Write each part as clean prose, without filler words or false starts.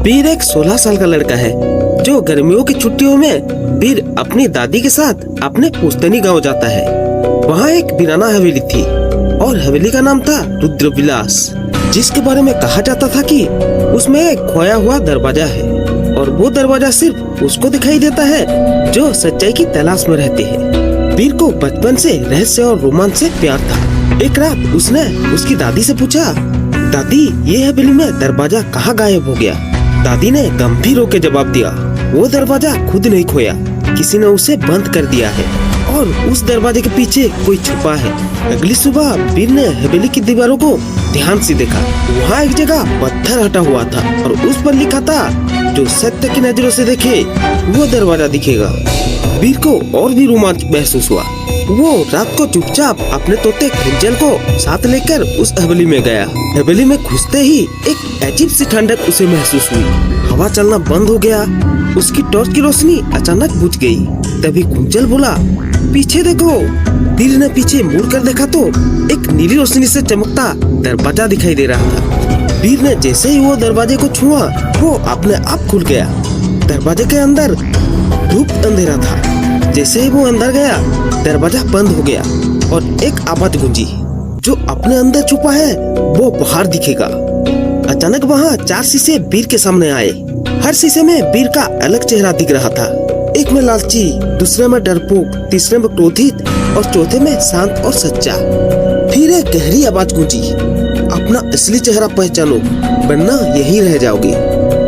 वीर एक 16 साल का लड़का है जो गर्मियों की छुट्टियों में वीर अपनी दादी के साथ अपने पुश्तैनी गांव जाता है। वहाँ एक वीराना हवेली थी और हवेली का नाम था रुद्रविलास, जिसके बारे में कहा जाता था कि उसमें एक खोया हुआ दरवाजा है और वो दरवाजा सिर्फ उसको दिखाई देता है जो सच्चाई की तलाश में रहते हैं। वीर को बचपन से रहस्य और रोमांच से प्यार था। एक रात उसने उसकी दादी से पूछा, दादी ये हवेली में दरवाजा कहाँ गायब हो गया? दादी ने गंभीर होकर जवाब दिया, वो दरवाजा खुद नहीं खोया, किसी ने उसे बंद कर दिया है और उस दरवाजे के पीछे कोई छुपा है। अगली सुबह वीर ने हवेली की दीवारों को ध्यान से देखा। वहाँ एक जगह पत्थर हटा हुआ था और उस पर लिखा था, जो सत्य की नजरों से देखे वो दरवाजा दिखेगा। वीर को और भी रोमांच महसूस हुआ। वो रात को चुपचाप अपने तोते कुंजल को साथ लेकर उस हवेली में गया। हवेली में घुसते ही एक अजीब सी ठंडक उसे महसूस हुई। हवा चलना बंद हो गया। उसकी टॉर्च की रोशनी अचानक बुझ गई। तभी कुंजल बोला, पीछे देखो। वीर ने पीछे मुड़कर देखा तो एक नीली रोशनी से चमकता दरवाजा दिखाई दे रहा था। वीर ने जैसे ही वो दरवाजे को छुआ, वो अपने आप खुल गया। दरवाजे के अंदर धूप अंधेरा था। जैसे ही वो अंदर गया, दरवाजा बंद हो गया और एक आवाज गूंजी, जो अपने अंदर छुपा है वो बाहर दिखेगा। अचानक वहाँ 4 शीशे वीर के सामने आए। हर शीशे में वीर का अलग चेहरा दिख रहा था। एक में लालची, दूसरे में डरपोक, तीसरे में क्रोधित और चौथे में शांत और सच्चा। फिर एक गहरी आवाज गूंजी, अपना असली चेहरा पहचानो वरना यहीं रह जाओगे।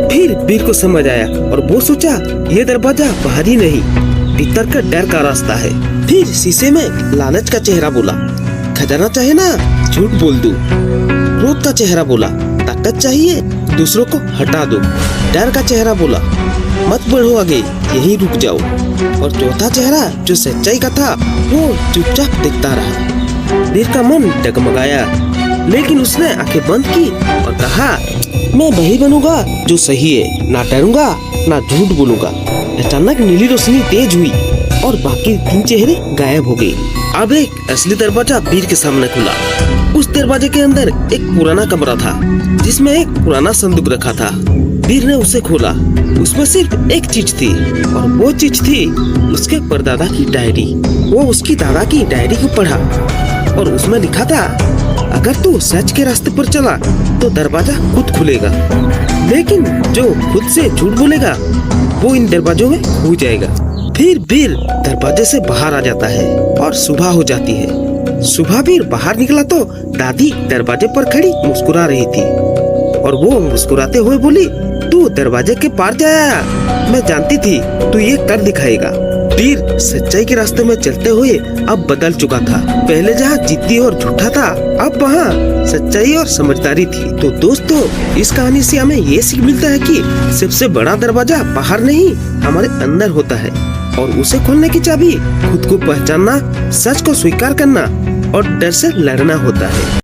फिर वीर को समझ आया और वो सोचा, ये दरवाजा बाहरी नहीं, भीतर का डर का रास्ता है। फिर शीशे में लालच का चेहरा बोला, खजाना चाहिए ना, झूठ बोल दो। क्रोध का चेहरा बोला, ताकत चाहिए, दूसरों को हटा दो। डर का चेहरा बोला, मत बढ़ो आगे, यहीं रुक जाओ। और चौथा चेहरा जो सच्चाई का था, वो चुपचाप देखता रहा। वीर का मन डगमगाया, लेकिन उसने आंखें बंद की और कहा, मैं वही बनूंगा जो सही है, ना डरूंगा ना झूठ बोलूंगा। अचानक नीली रोशनी तेज हुई और बाकी 3 चेहरे गायब हो गए। अब एक असली दरवाजा वीर के सामने खुला। उस दरवाजे के अंदर एक पुराना कमरा था, जिसमें एक पुराना संदूक रखा था। वीर ने उसे खोला। उसमें सिर्फ एक चीज थी और वो चीज थी उसके परदादा की डायरी। वो उसकी दादा की डायरी को पढ़ा और उसमें लिखा था, अगर तू सच के रास्ते पर चला तो दरवाजा खुद खुलेगा, लेकिन जो खुद से झूठ बोलेगा वो इन दरवाजों में खो जाएगा। फिर वीर दरवाजे से बाहर आ जाता है और सुबह हो जाती है। सुबह वीर बाहर निकला तो दादी दरवाजे पर खड़ी मुस्कुरा रही थी और वो मुस्कुराते हुए बोली, तू दरवाजे के पार जाया, मैं जानती थी तू ये कर दिखाएगा। वीर सच्चाई के रास्ते में चलते हुए अब बदल चुका था। पहले जहाँ जिद्दी और झूठा था, अब वहाँ सच्चाई और समझदारी थी। तो दोस्तों, इस कहानी से हमें ये सीख मिलता है कि सबसे बड़ा दरवाजा बाहर नहीं, हमारे अंदर होता है और उसे खोलने की चाबी खुद को पहचानना, सच को स्वीकार करना और डर से लड़ना होता है।